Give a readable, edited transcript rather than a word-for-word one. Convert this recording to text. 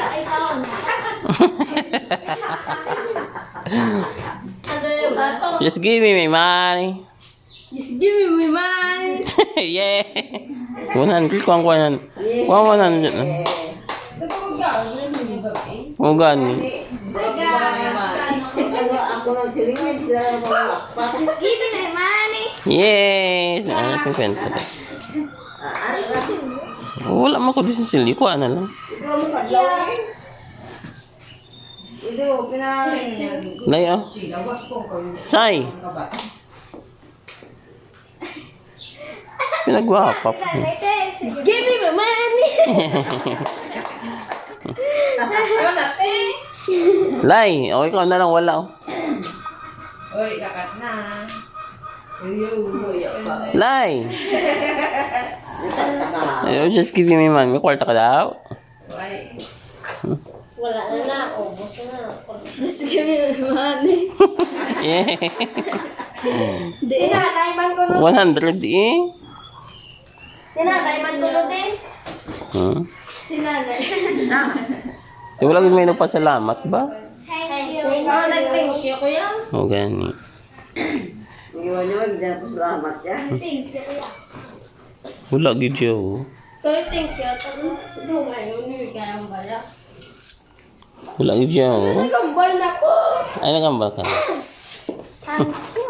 Ay, baon. Ano yung bato? Just give me my money. Just give me my money. Yeah. 100 kuang 100. Kuang 100. Oh, gani. Ako lang silingin sila mga Just give me my money. Yes. Ano sa kwento? Wala man ko di sa sili. Kuha na lang. ikaw mo kadlawin. Ito, Lay, oh. Say. Pinagwapa pa. Just give me my money. Lay. O, ikaw na lang. Wala, oh. Oy, kakat na. Lay. Ayaw, just give me man. May kwarta ka daw. Oy. Wala na na. Ubus na. Just give me my money. Yeah. Di nanay man ko 100 eh. Sinanay man ko din. Sinanay. Di wala may pasalamat ba? Thank you. Oh, nag-thank you kuya. O, gani. Iwan-iwan, hindi po salamat yan. Thank you kuya. Wala gid siya, oh. Kuya, thank you. Ito ngayon, hindi kaya ang bala. Wala gid siya, oh. Nagambal na ko. Ay, nagambal ka. Thank you.